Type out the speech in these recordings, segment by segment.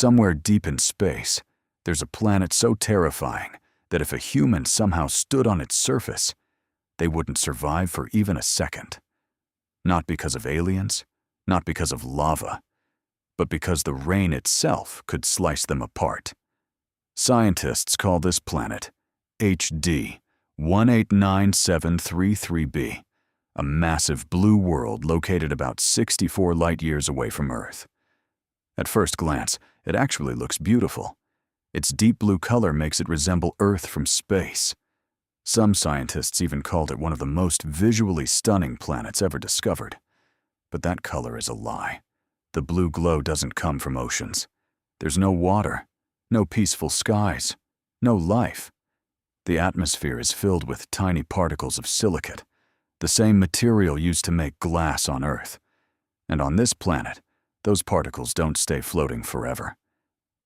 Somewhere deep in space, there's a planet so terrifying that if a human somehow stood on its surface, they wouldn't survive for even a second. Not because of aliens, not because of lava, but because the rain itself could slice them apart. Scientists call this planet HD 189733b, a massive blue world located about 64 light-years away from Earth. At first glance, it actually looks beautiful. Its deep blue color makes it resemble Earth from space. Some scientists even called it one of the most visually stunning planets ever discovered. But that color is a lie. The blue glow doesn't come from oceans. There's no water, no peaceful skies, no life. The atmosphere is filled with tiny particles of silicate, the same material used to make glass on Earth. And on this planet, those particles don't stay floating forever.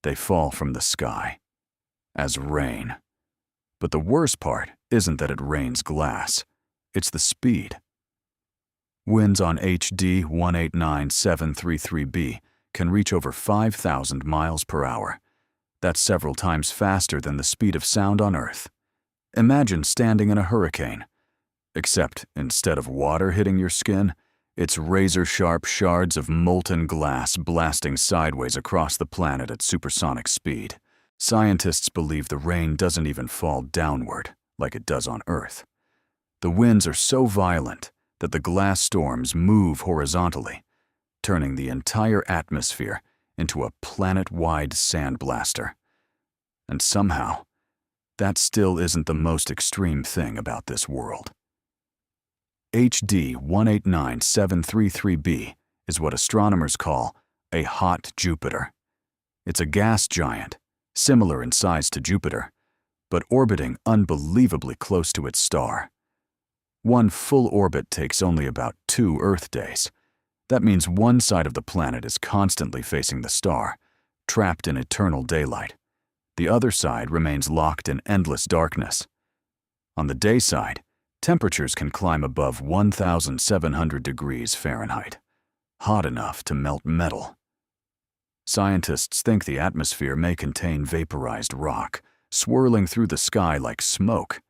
They fall from the sky as rain. But the worst part isn't that it rains glass, it's the speed. Winds on HD 189733b can reach over 5,000 miles per hour. That's several times faster than the speed of sound on Earth. Imagine standing in a hurricane. Except instead of water hitting your skin, it's razor-sharp shards of molten glass blasting sideways across the planet at supersonic speed. Scientists believe the rain doesn't even fall downward, like it does on Earth. The winds are so violent that the glass storms move horizontally, turning the entire atmosphere into a planet-wide sandblaster. And somehow, that still isn't the most extreme thing about this world. HD 189733b is what astronomers call a hot Jupiter. It's a gas giant, similar in size to Jupiter, but orbiting unbelievably close to its star. One full orbit takes only about 2 Earth days. That means one side of the planet is constantly facing the star, trapped in eternal daylight. The other side remains locked in endless darkness. On the day side, temperatures can climb above 1,700 degrees Fahrenheit, hot enough to melt metal. Scientists think the atmosphere may contain vaporized rock, swirling through the sky like smoke.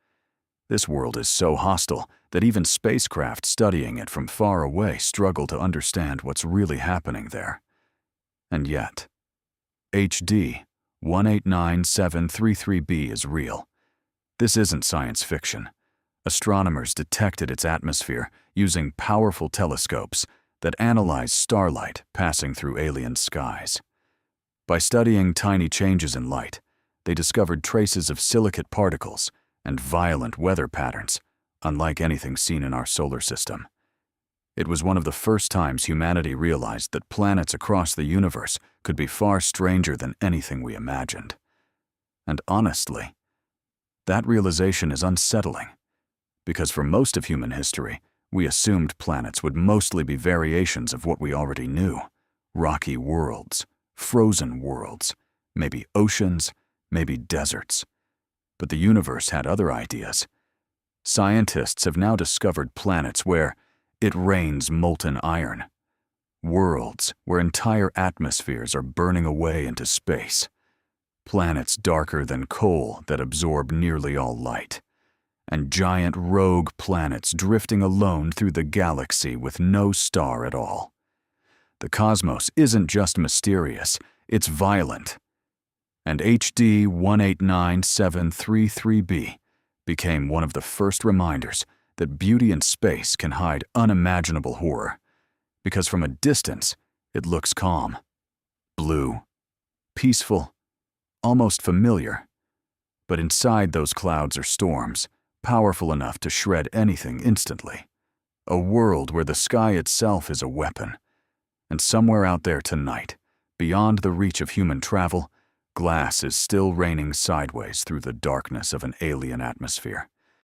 This world is so hostile that even spacecraft studying it from far away struggle to understand what's really happening there. And yet, HD 189733b is real. This isn't science fiction. Astronomers detected its atmosphere using powerful telescopes that analyze starlight passing through alien skies. By studying tiny changes in light, they discovered traces of silicate particles and violent weather patterns, unlike anything seen in our solar system. It was one of the first times humanity realized that planets across the universe could be far stranger than anything we imagined. And honestly, that realization is unsettling, because for most of human history, we assumed planets would mostly be variations of what we already knew: rocky worlds, frozen worlds, maybe oceans, maybe deserts. But the universe had other ideas. Scientists have now discovered planets where it rains molten iron, worlds where entire atmospheres are burning away into space, planets darker than coal that absorb nearly all light, and giant rogue planets drifting alone through the galaxy with no star at all. The cosmos isn't just mysterious, it's violent. And HD 189733b became one of the first reminders that beauty in space can hide unimaginable horror, because from a distance, it looks calm, blue, peaceful, almost familiar. But inside those clouds are storms, powerful enough to shred anything instantly. A world where the sky itself is a weapon. And somewhere out there tonight, beyond the reach of human travel, glass is still raining sideways through the darkness of an alien atmosphere.